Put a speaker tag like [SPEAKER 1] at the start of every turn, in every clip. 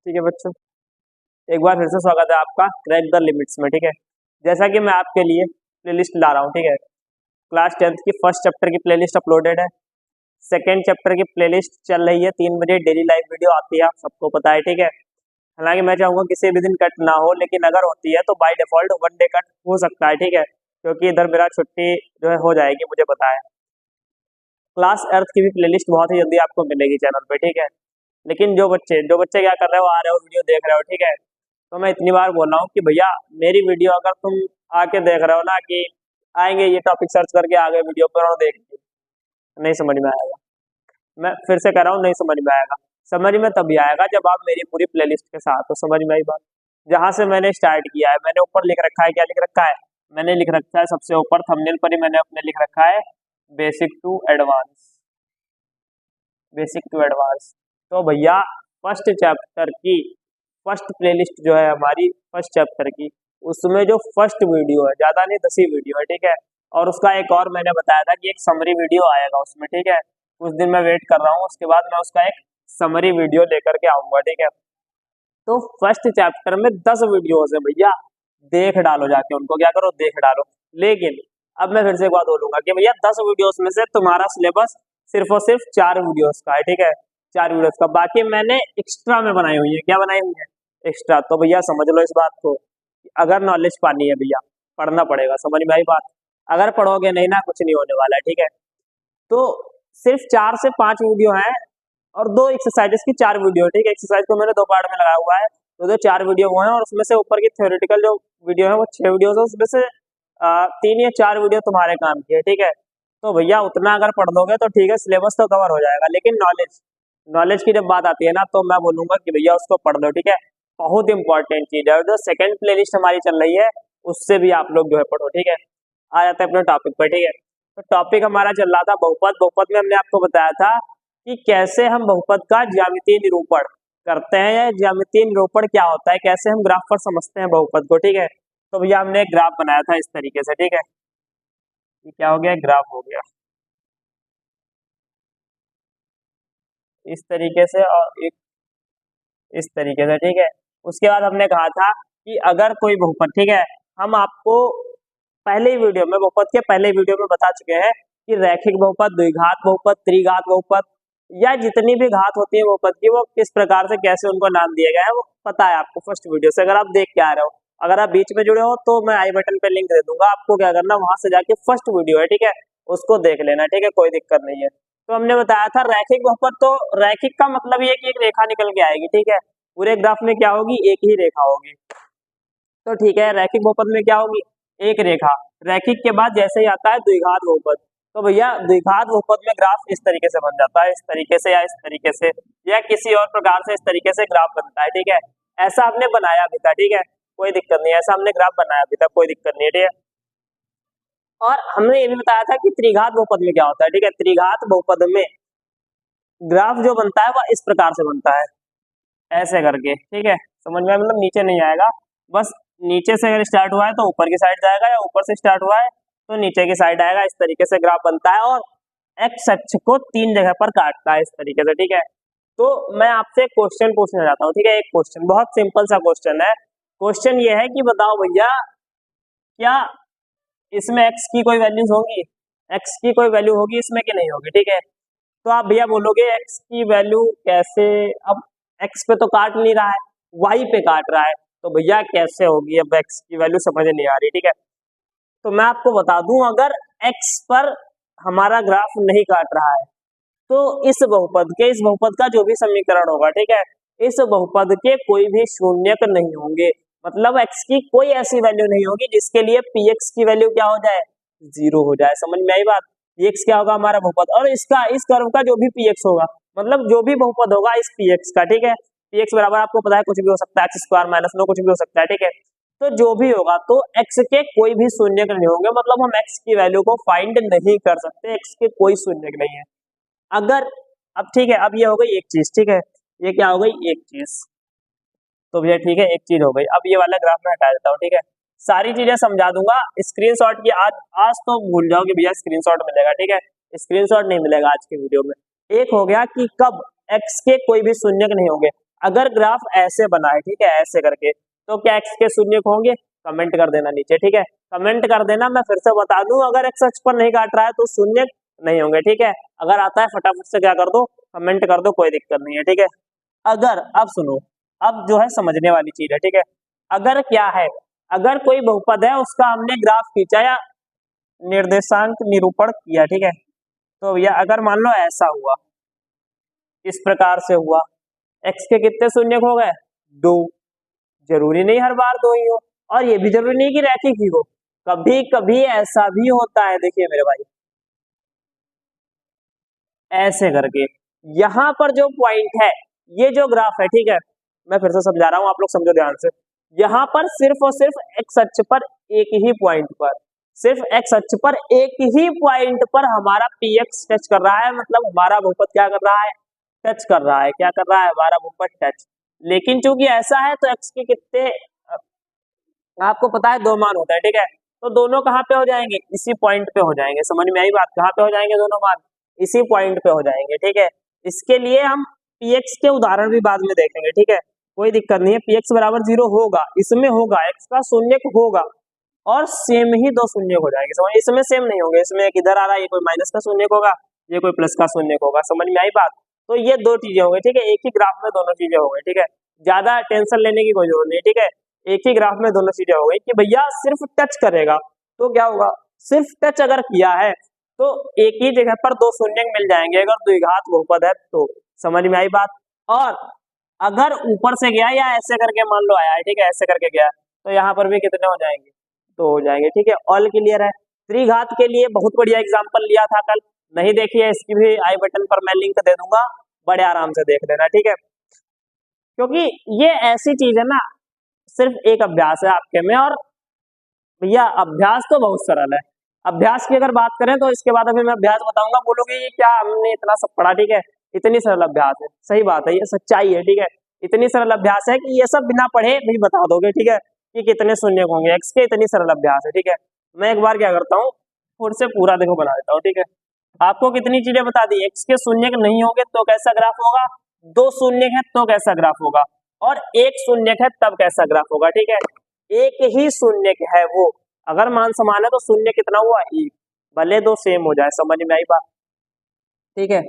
[SPEAKER 1] ठीक है बच्चों, एक बार फिर से स्वागत है आपका क्रैक द लिमिट्स में। ठीक है, जैसा कि मैं आपके लिए प्लेलिस्ट ला रहा हूँ। ठीक है, क्लास 10th की फर्स्ट चैप्टर की प्लेलिस्ट अपलोडेड है, सेकंड चैप्टर की प्लेलिस्ट चल रही है, 3 बजे डेली लाइव वीडियो आती है, आप सबको पता है। ठीक है, हालांकि मैं चाहूँगा किसी भी दिन कट ना हो, लेकिन अगर होती है तो बाय डिफॉल्ट 1 डे कट हो सकता है। ठीक है, क्योंकि इधर मेरा छुट्टी जो है हो जाएगी, मुझे पता है। क्लास अर्थ की भी प्लेलिस्ट बहुत ही जल्दी आपको मिलेगी चैनल पे। ठीक है, लेकिन जो बच्चे क्या कर रहे हो, आ रहे हो वीडियो देख रहे हो, ठीक है, तो मैं इतनी बार बोल रहा हूँ कि भैया मेरी वीडियो अगर तुम आके देख रहे हो ना कि आएंगे ये टॉपिक सर्च करके आ गए वीडियो पर और देख लिया, नहीं समझ में आएगा। मैं फिर से कह रहा हूँ, नहीं समझ में आएगा। समझ में तभी आएगा जब आप मेरी पूरी प्लेलिस्ट के साथ हो। समझ में आई बात? जहाँ से मैंने स्टार्ट किया है, मैंने ऊपर लिख रखा है, क्या लिख रखा है? मैंने लिख रखा है सबसे ऊपर थंबनेल पर ही मैंने अपने लिख रखा है basic to advance. Basic to advance. तो भैया फर्स्ट चैप्टर की फर्स्ट प्लेलिस्ट जो है हमारी फर्स्ट चैप्टर की, उसमें जो फर्स्ट वीडियो है, ज्यादा नहीं 10 ही वीडियो है। ठीक है, और उसका एक और मैंने बताया था कि एक समरी वीडियो आएगा उसमें। ठीक है, कुछ दिन मैं वेट कर रहा हूँ, उसके बाद मैं उसका एक समरी वीडियो लेकर के आऊंगा। ठीक है, तो फर्स्ट चैप्टर में 10 वीडियोज है भैया, देख डालो जाके, उनको क्या करो, देख डालो। लेकिन अब मैं फिर से एक बात बोलूंगा कि भैया 10 वीडियोस में से तुम्हारा सिलेबस सिर्फ और सिर्फ 4 वीडियोस का है। ठीक है, 4 वीडियोस का, बाकी मैंने एक्स्ट्रा में बनाई हुई है। क्या बनाई हुई है? एक्स्ट्रा। तो भैया समझ लो इस बात को, अगर नॉलेज पानी है भैया पढ़ना पड़ेगा। समझ में आई बात? अगर पढ़ोगे नहीं ना, कुछ नहीं होने वाला है। ठीक है, तो सिर्फ 4 से 5 वीडियो हैं और 2 एक्सरसाइजेस की 4 वीडियो। ठीक है, एक्सरसाइज को मैंने 2 पार्ट में लगाया हुआ है, तो 4 वीडियो वो है, और उसमें से ऊपर की थ्योरेटिकल जो वीडियो है वो 6 वीडियो है, उसमें से 3 या 4 वीडियो तुम्हारे काम की है। ठीक है, तो भैया उतना अगर पढ़ दोगे तो ठीक है, सिलेबस तो कवर हो जाएगा। लेकिन नॉलेज की जब बात आती है ना, तो मैं बोलूंगा कि भैया उसको पढ़ लो। ठीक है, बहुत इंपॉर्टेंट चीज है। और जो सेकंड प्लेलिस्ट हमारी चल रही है उससे भी आप लोग जो है पढ़ो। ठीक है, आ जाते हैं अपने टॉपिक पर। ठीक है, तो टॉपिक हमारा चल रहा था बहुपद। बहुपद में हमने आपको बताया था कि कैसे हम बहुपद का ज्यामितीय निरूपण करते हैं, या ज्यामितीय निरूपण क्या होता है, कैसे हम ग्राफ पर समझते हैं बहुपद को। ठीक है, तो भैया हमने एक ग्राफ बनाया था इस तरीके से। ठीक है, ये क्या हो गया, ग्राफ हो गया इस तरीके से, और एक इस तरीके से। ठीक है, उसके बाद हमने कहा था कि अगर कोई बहुपद, ठीक है, हम आपको पहले ही वीडियो में, बहुपद के पहले वीडियो में बता चुके हैं कि रैखिक बहुपद, द्विघात बहुपद, त्रिघात बहुपद, या जितनी भी घात होती है बहुपद की, वो किस प्रकार से कैसे उनको नाम दिए गए हैं वो पता है आपको फर्स्ट वीडियो से, अगर आप देख के आ रहे हो। अगर आप बीच में जुड़े हो तो मैं आई बटन पे लिंक दे दूंगा, आपको क्या करना, वहां से जाके फर्स्ट वीडियो है, ठीक है, उसको देख लेना। ठीक है, कोई दिक्कत नहीं है। तो हमने बताया था रैखिक बहुपद, तो रैखिक का मतलब ये कि एक रेखा निकल के आएगी। ठीक है, पूरे ग्राफ में क्या होगी, एक ही रेखा होगी। तो ठीक है, रैखिक बहुपद में क्या होगी, एक रेखा। रैखिक के बाद जैसे ही आता है द्विघात बहुपद, तो भैया द्विघात बहुपद में ग्राफ इस तरीके से बन जाता है, इस तरीके से या इस तरीके से, या किसी और प्रकार से इस तरीके से ग्राफ बनता है। ठीक है, ऐसा हमने बनाया भी था। ठीक है, कोई दिक्कत नहीं, ऐसा हमने ग्राफ बनाया भी था, कोई दिक्कत नहीं है। ठीक है, और हमने ये भी बताया था कि त्रिघात बहुपद में क्या होता है। ठीक है, त्रिघात बहुपद में ग्राफ जो बनता है वह इस प्रकार से बनता है, ऐसे करके। ठीक है, समझ में, मतलब नीचे नहीं आएगा, बस नीचे से अगर स्टार्ट हुआ है तो ऊपर की साइड जाएगा, या ऊपर से स्टार्ट हुआ है तो नीचे की साइड आएगा। इस तरीके से ग्राफ बनता है, और एक्स अक्ष को 3 जगह पर काटता है इस तरीके से। ठीक है, तो मैं आपसे एक क्वेश्चन पूछना चाहता हूँ। ठीक है, एक क्वेश्चन, बहुत सिंपल सा क्वेश्चन है। क्वेश्चन ये है कि बताओ भैया, क्या इसमें एक्स की कोई वैल्यूज होगी, एक्स की कोई वैल्यू होगी इसमें कि नहीं होगी? ठीक है, तो आप भैया बोलोगे एक्स की वैल्यू कैसे, अब एक्स पे तो काट नहीं रहा है, वाई पे काट रहा है, तो भैया कैसे होगी, अब एक्स की वैल्यू समझ नहीं आ रही। ठीक है, तो मैं आपको बता दूं, अगर एक्स पर हमारा ग्राफ नहीं काट रहा है तो इस बहुपद का जो भी समीकरण होगा, ठीक है, इस बहुपद के कोई भी शून्यक नहीं होंगे। मतलब एक्स की कोई ऐसी वैल्यू नहीं होगी जिसके लिए पी एक्स की वैल्यू क्या हो जाए, 0 हो जाए। समझ में आई बात? एक्स क्या होगा, हमारा बहुपद, और इसका, इस कर्व का जो भी पी एक्स होगा, मतलब जो भी बहुपद होगा इस पी एक्स का, ठीक है, पी एक्स बराबर आपको पता है कुछ भी हो सकता है, एक्स स्क्वायर माइनस 9, कुछ भी हो सकता है। ठीक है, तो जो भी होगा, तो एक्स के कोई भी शून्यक नहीं होंगे, मतलब हम एक्स की वैल्यू को फाइंड नहीं कर सकते, एक्स के कोई शून्यक नहीं है। अगर, अब ठीक है, अब ये हो गई एक चीज। ठीक है, ये क्या हो गई, एक चीज, तो भैया ठीक है, एक चीज हो गई। अब ये वाला ग्राफ में हटा देता हूँ। ठीक है, सारी चीजें समझा दूंगा, स्क्रीनशॉट की आज तो भूल जाओ कि भैया स्क्रीनशॉट मिलेगा। ठीक है, स्क्रीनशॉट नहीं मिलेगा आज के वीडियो में। एक हो गया कि कब एक्स के कोई भी शून्यक नहीं होंगे। अगर ग्राफ ऐसे बना है, ठीक है, ऐसे करके, तो क्या एक्स के शून्य होंगे? कमेंट कर देना नीचे, ठीक है, कमेंट कर देना। मैं फिर से बता दूं, अगर एक्स अक्ष पर नहीं काट रहा है तो शून्य नहीं होंगे, ठीक है। अगर आता है फटाफट से क्या कर दो, कमेंट कर दो, कोई दिक्कत नहीं है, ठीक है। अगर, अब सुनो, अब जो है समझने वाली चीज है, ठीक है। अगर क्या है, अगर कोई बहुपद है, उसका हमने ग्राफ खींचा या निर्देशांक निरूपण किया, ठीक है, तो भैया अगर मान लो ऐसा हुआ, इस प्रकार से हुआ, एक्स के कितने शून्य हो गए? 2। जरूरी नहीं हर बार 2 ही हो, और ये भी जरूरी नहीं कि रैखिक ही हो, कभी कभी ऐसा भी होता है। देखिए मेरे भाई, ऐसे करके यहां पर जो पॉइंट है, ये जो ग्राफ है, ठीक है, मैं फिर से समझा रहा हूं, आप लोग समझो ध्यान से। यहां पर सिर्फ और सिर्फ एक्स अक्ष पर एक ही पॉइंट पर, सिर्फ एक्स अक्ष पर एक ही पॉइंट पर हमारा पीएक्स टच कर रहा है, मतलब हमारा बहुपद क्या कर रहा है? टच कर रहा है। क्या कर रहा है? हमारा बहुपद टच। लेकिन चूंकि ऐसा है तो एक्स के कितने, आपको पता है 2 मान होता है, ठीक है, तो दोनों कहाँ पे हो जाएंगे? इसी पॉइंट पे हो जाएंगे। समझ में आई बात? कहाँ पे हो जाएंगे दोनों मान? इसी पॉइंट पे हो जाएंगे, ठीक है। इसके लिए हम पीएक्स के उदाहरण भी बाद में देखेंगे, ठीक है, कोई दिक्कत नहीं है। पीएक्स बराबर 0 होगा, इसमें होगा, एक्स का शून्य होगा, और सेम ही 2 शून्य हो जाएंगे। समझ, इसमें सेम नहीं होंगे, इसमें एक इधर आ रहा है, ये कोई माइनस का शून्य होगा, ये कोई प्लस का शून्य होगा। समझ में आई बात? तो ये 2 चीजें हो गई, ठीक है, एक ही ग्राफ में दोनों चीजें हो गई, ठीक है, ज्यादा टेंशन लेने की कोई जरूरत नहीं, ठीक है। एक ही ग्राफ में दोनों चीजें हो गई कि भैया सिर्फ टच करेगा तो क्या होगा? सिर्फ टच अगर किया है तो एक ही जगह पर 2 शून्य मिल जाएंगे, अगर द्विघात बहुपद है तो। समझ में आई बात? और अगर ऊपर से गया या ऐसे करके मान लो आया है, ठीक है, ऐसे करके गया, तो यहाँ पर भी कितने हो जाएंगे? 2 हो जाएंगे, ठीक है। ऑल क्लियर है? त्रिघात के लिए बहुत बढ़िया एग्जाम्पल लिया था कल, नहीं देखिए इसकी भी आई बटन पर मैं लिंक दे दूंगा, बड़े आराम से देख लेना, ठीक है, क्योंकि ये ऐसी चीज है ना, सिर्फ एक अभ्यास है आपके में, और भैया अभ्यास तो बहुत सरल है। अभ्यास की अगर बात करें तो इसके बाद अभी मैं अभ्यास बताऊंगा, बोलोगे ये क्या हमने इतना सब पढ़ा, ठीक है, इतनी सरल अभ्यास है। सही बात है, ये सच्चाई है, ठीक है, इतनी सरल अभ्यास है कि ये सब बिना पढ़े भी बता दोगे, ठीक है, कि कितने शून्य होंगे एक्स के, इतनी सरल अभ्यास है, ठीक है। मैं एक बार क्या करता हूँ, खुद से पूरा देखो बना देता हूँ, ठीक है। आपको कितनी चीजें बता दी, एक्स के शून्य नहीं होंगे तो कैसा ग्राफ होगा, 2 शून्य है तो कैसा ग्राफ होगा, और 1 शून्य है तब कैसा ग्राफ होगा, ठीक है। एक ही शून्य है वो, अगर मान समान है तो शून्य कितना हुआ? 1, भले 2 सेम हो जाए। समझ में आई बात? ठीक है,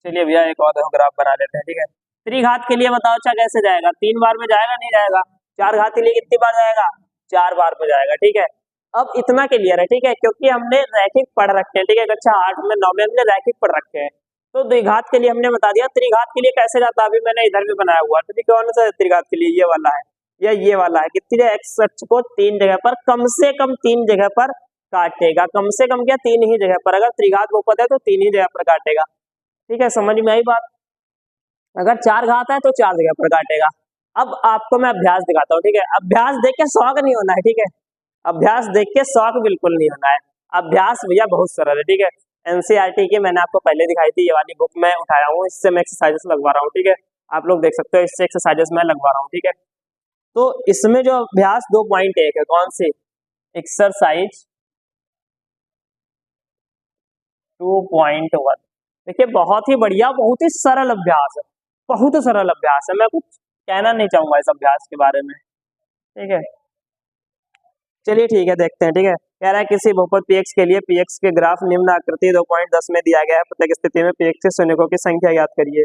[SPEAKER 1] चलिए भैया एक और ग्राफ बना लेते हैं, ठीक है। त्रिघात के लिए बताओ अच्छा कैसे जाएगा? 3 बार में जाएगा? नहीं जाएगा। 4 घात के लिए कितनी बार जाएगा? 4 बार में जाएगा, ठीक है। अब इतना क्लियर है, ठीक है, क्योंकि हमने रैखिक पढ़ रखे हैं, ठीक है, कक्षा 8 में 9 में हमने रैखिक पढ़ रखे हैं, तो द्विघात के लिए हमने बता दिया। त्रिघात के लिए कैसे जाता है अभी मैंने इधर भी बनाया हुआ, तो कौन सा त्रिघात के लिए? ये वाला है या ये वाला है? कितनी एक्स अक्ष को 3 जगह पर, कम से कम 3 जगह पर काटेगा, कम से कम क्या 3 ही जगह पर, अगर त्रिघात बहुपद है तो 3 ही जगह पर काटेगा, ठीक है। समझ में आई बात? अगर 4 घात है तो 4 जगह पर काटेगा। अब आपको मैं अभ्यास दिखाता हूँ, ठीक है, अभ्यास देख के शौक नहीं होना है, ठीक है, अभ्यास देख के शौक बिल्कुल नहीं होना है। अभ्यास भैया बहुत सरल है, ठीक है। एनसीईआरटी की मैंने आपको पहले दिखाई थी, ये वाली बुक मैं उठाया हूँ, इससे मैं एक्सरसाइजेस लगवा रहा हूँ, ठीक है, आप लोग देख सकते हो, इससे एक्सरसाइजेस मैं लगवा रहा हूँ, ठीक है। तो इसमें जो अभ्यास 2.1 है, कौन सी? एक्सरसाइज 2.1, देखिए बहुत ही बढ़िया, बहुत ही सरल अभ्यास है, बहुत सरल अभ्यास है, मैं कुछ कहना नहीं चाहूंगा इस अभ्यास के बारे में, ठीक है। चलिए ठीक है, देखते हैं, ठीक है। कह रहा है किसी बहुपद px के लिए px के ग्राफ निम्न आकृति 2.10 में दिया गया है, प्रत्येक स्थिति में px के शून्यकों की संख्या ज्ञात करिए।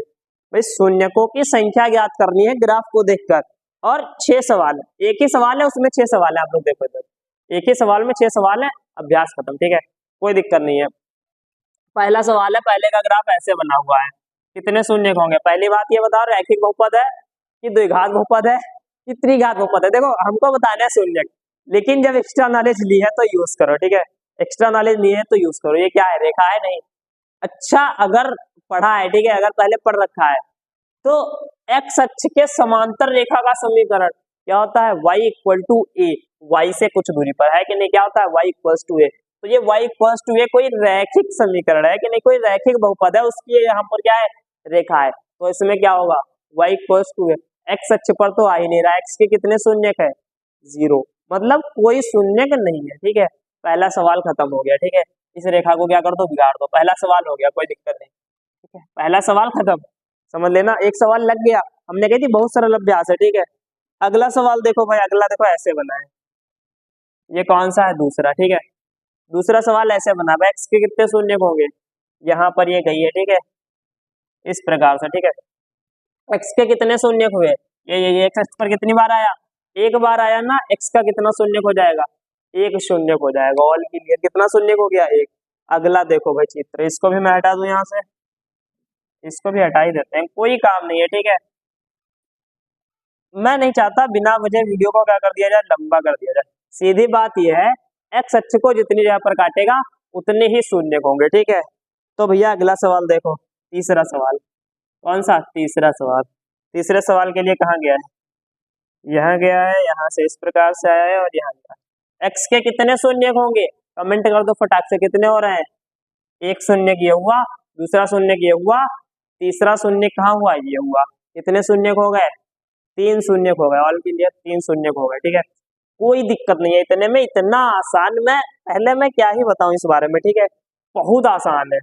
[SPEAKER 1] भाई शून्यकों की संख्या ज्ञात करनी है ग्राफ को देखकर, और 6 सवाल है, एक ही सवाल है उसमें 6 सवाल है, आप लोग देखो इधर, एक ही सवाल में 6 सवाल है, अभ्यास खत्म, ठीक है, कोई दिक्कत नहीं है। पहला सवाल है, पहले का ग्राफ ऐसे बना हुआ है, कितने शून्य होंगे? पहली बात ये बताओ, रैखिक बहुपद है कि द्विघात बहुपद है कि त्रिघात बहुपद है? देखो हमको बताना है शून्य, लेकिन जब एक्स्ट्रा नॉलेज ली है तो यूज करो, ठीक है, एक्स्ट्रा नॉलेज ली है तो यूज करो। ये क्या है? रेखा है? नहीं। अच्छा अगर पढ़ा है, ठीक है, अगर पहले पढ़ रखा है तो एक्स अक्ष के समांतर रेखा का समीकरण क्या होता है? y equal to a, y से कुछ दूरी पर है कि नहीं, क्या होता है? y इक्वल टू ए। तो ये y इक्वल टू ए कोई रैखिक समीकरण है कि नहीं, कोई रैखिक बहुपद है, उसकी यहाँ पर क्या है? रेखा है, तो इसमें क्या होगा? y equal to a. X अक्ष पर तो आ ही नहीं रहा, एक्स के कितने शून्य है? 0, मतलब कोई शून्य नहीं है, ठीक है। पहला सवाल खत्म हो गया, ठीक है, इस रेखा को क्या कर दो? बिगाड़ दो, पहला सवाल हो गया, कोई दिक्कत नहीं, ठीक है, पहला सवाल खत्म, समझ लेना, एक सवाल लग गया, हमने कही थी बहुत सरल अभ्यास है, ठीक है। अगला सवाल देखो भाई, अगला देखो ऐसे बना है, ये कौन सा है, दूसरा, ठीक है। दूसरा सवाल ऐसे बना है, एक्स के कितने शून्य होंगे, यहाँ पर ये गई है, ठीक है, इस प्रकार से, ठीक है। एक्स के कितने शून्य हुए, ये एक्स पर कितनी बार आया, एक बार आया ना, एक्स का कितना शून्य हो जाएगा, एक शून्य हो जाएगा। ऑल क्लियर, कितना शून्य हो गया, एक। अगला देखो भाई चित्र, इसको भी मैं हटा दूं यहाँ से, इसको भी हटा ही देते हैं, कोई काम नहीं है, ठीक है। मैं नहीं चाहता बिना वजह वीडियो को क्या कर दिया जाए, लंबा कर दिया जाए। सीधी बात यह है, एक्स अक्ष को जितनी जगह पर काटेगा उतने ही शून्य होंगे, ठीक है। तो भैया अगला सवाल देखो, तीसरा सवाल, कौन सा, तीसरा सवाल। तीसरे सवाल के लिए कहाँ गया है, यहाँ गया है, यहाँ से इस प्रकार से आया है और यहाँ गया। एक्स के कितने शून्य होंगे, कमेंट कर दो फटाक से, कितने हो रहे हैं, एक शून्य किया हुआ, दूसरा शून्य किया हुआ, तीसरा शून्य कहाँ हुआ, ये हुआ। कितने शून्य हो गए, तीन शून्य हो गए। ऑल क्लियर, तीन शून्य हो गए, ठीक है। कोई दिक्कत नहीं है, इतने में इतना आसान, मैं पहले मैं क्या ही बताऊं इस बारे में, ठीक है, बहुत आसान है।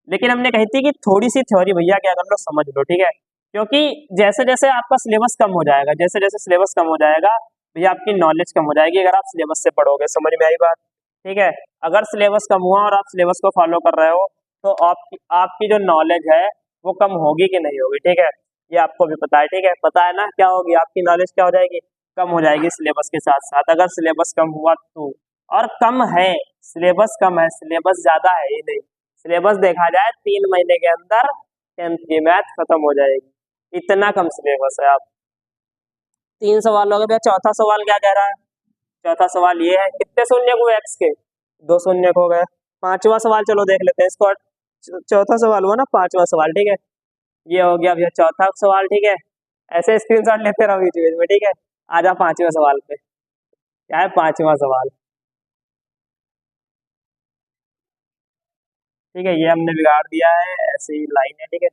[SPEAKER 1] लेकिन हमने कही थी कि थोड़ी सी थ्योरी भैया क्या कर लो, समझ लो, ठीक है। क्योंकि जैसे जैसे आपका सिलेबस कम हो जाएगा, जैसे जैसे सिलेबस कम हो जाएगा भैया आपकी नॉलेज कम हो जाएगी, अगर आप सिलेबस से पढ़ोगे। समझ में आई बात, ठीक है। अगर सिलेबस कम हुआ और आप सिलेबस को फॉलो कर रहे हो तो आपकी जो नॉलेज है वो कम होगी कि नहीं होगी, ठीक है। ये आपको भी पता है, ठीक है, पता है ना, क्या होगी आपकी नॉलेज, क्या हो जाएगी, कम हो जाएगी सिलेबस के साथ साथ। अगर सिलेबस कम हुआ तो, और कम है, सिलेबस कम है, सिलेबस ज्यादा है ही नहीं। सिलेबस देखा जाए 3 महीने के अंदर 10th की मैथ खत्म हो जाएगी, इतना कम सिलेबस है। आप 3 सवाल हो गए भैया, चौथा सवाल क्या कह रहा है, चौथा सवाल ये है, कितने शून्य हुए एक्स के, 2 शून्य हो गए। पांचवा सवाल चलो देख लेते हैं इसको, चौथा सवाल हुआ ना, पांचवा सवाल, ठीक है। ये हो गया भैया चौथा सवाल, ठीक है। ऐसे स्क्रीनशॉट लेते रहो बीच बीच में, ठीक है। आ जा पांचवें सवाल पे, क्या है पांचवा सवाल, ठीक है। ये हमने बिगाड़ दिया है, ऐसे ही लाइन है, ठीक है,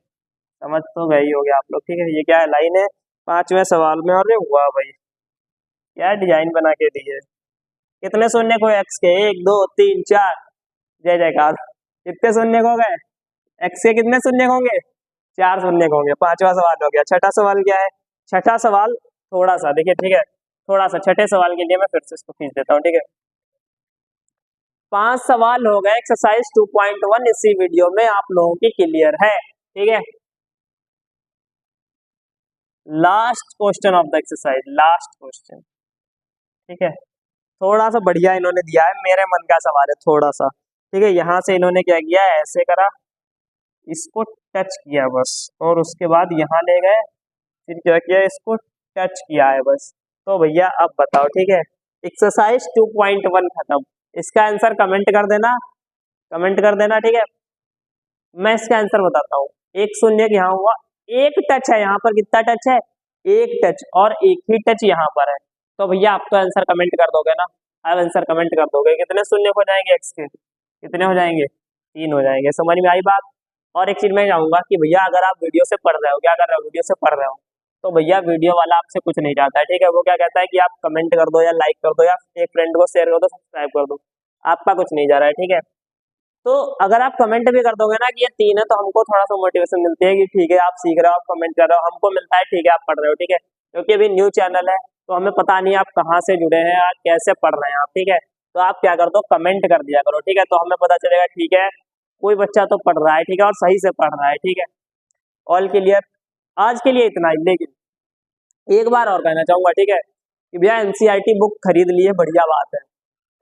[SPEAKER 1] समझ तो गए ही होगे आप लोग, ठीक है। ये क्या है, लाइन है पांचवें सवाल में, और ये हुआ भाई, क्या डिजाइन बना के दी है। कितने शून्य को एक्स के, 1 2 3 4, जय जयकार। कितने शून्य हो गए, एक्स के कितने शून्य होंगे, 4 शून्य होंगे। पांचवा सवाल हो गया। छठा सवाल क्या है, छठा सवाल थोड़ा सा देखिए, ठीक है, थोड़ा सा छठे सवाल के लिए मैं फिर से इसको खींच देता हूँ, ठीक है। 5 सवाल हो गए एक्सरसाइज 2.1, इसी वीडियो में आप लोगों की क्लियर है, ठीक है। Last question of the exercise, last question, ठीक है। थोड़ा सा बढ़िया इन्होंने दिया है, मेरे मन का सवाल है थोड़ा सा, ठीक है। यहाँ से इन्होंने क्या किया, ऐसे करा, इसको टच किया बस, और उसके बाद यहाँ ले गए, फिर क्या किया, इसको टच किया है बस। तो भैया अब बताओ, ठीक है, एक्सरसाइज 2.1 खत्म। इसका आंसर कमेंट कर देना, कमेंट कर देना, ठीक है। मैं इसका आंसर बताता हूँ। एक शून्य यहाँ हुआ, एक टच है यहाँ पर, कितना टच है, एक टच, और एक ही टच यहाँ पर है। तो भैया आप तो आंसर कमेंट कर दोगे ना, अब आंसर कमेंट कर दोगे। कितने शून्य हो जाएंगे एक्स के, कितने हो जाएंगे, 3 हो जाएंगे। समझ में आई बात। और एक चीज मैं चाहूंगा कि भैया अगर आप वीडियो से पढ़ रहे हो, क्या कर रहे हो, वीडियो से पढ़ रहे हो, तो भैया वीडियो वाला आपसे कुछ नहीं चाहता है, ठीक है। वो क्या कहता है कि आप कमेंट कर दो या लाइक कर दो या एक फ्रेंड को शेयर कर दो, सब्सक्राइब कर दो, आपका कुछ नहीं जा रहा है, ठीक है। तो अगर आप कमेंट भी कर दोगे ना कि ये 3 है, तो हमको थोड़ा सा मोटिवेशन मिलती है कि ठीक है आप सीख रहे हो, आप कमेंट कर रहे हो, हमको मिलता है ठीक है आप पढ़ रहे हो, ठीक है। क्योंकि अभी न्यू चैनल है तो हमें पता नहीं आप कहाँ से जुड़े हैं, आप कैसे पढ़ रहे हैं आप, ठीक है। तो आप क्या कर दो, कमेंट कर दिया करो, ठीक है, तो हमें पता चलेगा ठीक है कोई बच्चा तो पढ़ रहा है, ठीक है, और सही से पढ़ रहा है, ठीक है। All clear. आज के लिए इतना ही, लेकिन एक बार और कहना चाहूंगा, ठीक है, कि भैया एनसीईआरटी बुक खरीद लिए, बढ़िया बात है,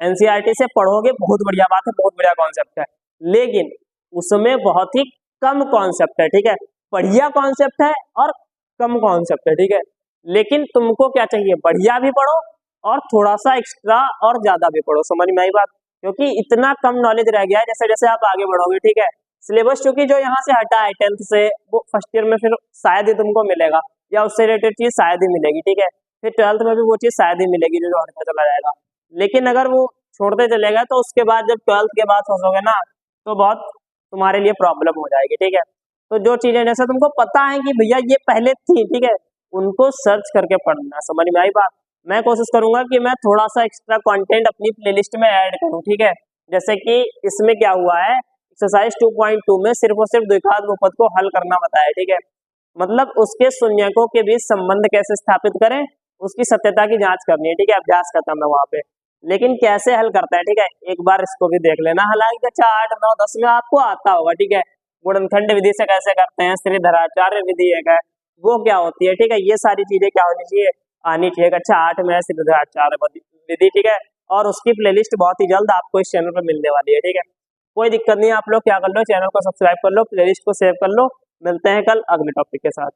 [SPEAKER 1] एनसीईआरटी से पढ़ोगे बहुत बढ़िया बात है, बहुत बढ़िया कॉन्सेप्ट है, लेकिन उसमें बहुत ही कम कॉन्सेप्ट है, ठीक है। बढ़िया कॉन्सेप्ट है और कम कॉन्सेप्ट है, ठीक है। लेकिन तुमको क्या चाहिए, बढ़िया भी पढ़ो और थोड़ा सा एक्स्ट्रा और ज्यादा भी पढ़ो। समझ में आई बात। क्योंकि इतना कम नॉलेज रह गया है, जैसे जैसे आप आगे बढ़ोगे, ठीक है। सिलेबस चूंकि जो यहाँ से हटा है 10th से, वो फर्स्ट ईयर में फिर शायद ही तुमको मिलेगा, या उससे रिलेटेड चीज शायद ही मिलेगी, ठीक है। फिर 12th में भी वो चीज शायद ही मिलेगी जो हटता चला जाएगा। लेकिन अगर वो छोड़ते चलेगा तो उसके बाद जब 12th के बाद सोचोगे ना, तो बहुत तुम्हारे लिए प्रॉब्लम हो जाएगी, ठीक है। तो जो चीजें जैसे तुमको पता है कि भैया ये पहले थी, ठीक है, उनको सर्च करके पढ़ना। समझ में आई बात। मैं कोशिश करूंगा कि मैं थोड़ा सा एक्स्ट्रा कंटेंट अपनी प्लेलिस्ट में ऐड करूं, ठीक है। जैसे कि इसमें क्या हुआ है, एक्सरसाइज 2.2 में सिर्फ और सिर्फ द्विघात बहुपद को हल करना बताया, ठीक है। मतलब उसके शून्यकों के बीच संबंध कैसे स्थापित करें, उसकी सत्यता की जांच करनी है, ठीक है। अभ्यास खत्म है वहां पे, लेकिन कैसे हल करता है, ठीक है, एक बार इसको भी देख लेना। हालांकि कक्षा 8, 9, 10 में आपको आता होगा, ठीक है। गुणनखंड विधि से कैसे करते हैं, श्रीधराचार्य विधि है वो क्या होती है, ठीक है। ये सारी चीजें क्या होनी चाहिए, आनी चाहिए। कक्षा 8 में श्रीधराचार्य विधि, ठीक है। और उसकी प्लेलिस्ट बहुत ही जल्द आपको इस चैनल पर मिलने वाली है, ठीक है। कोई दिक्कत नहीं है, आप लोग क्या कर लो, चैनल को सब्सक्राइब कर लो, प्लेलिस्ट को सेव कर लो। मिलते हैं कल अगले टॉपिक के साथ।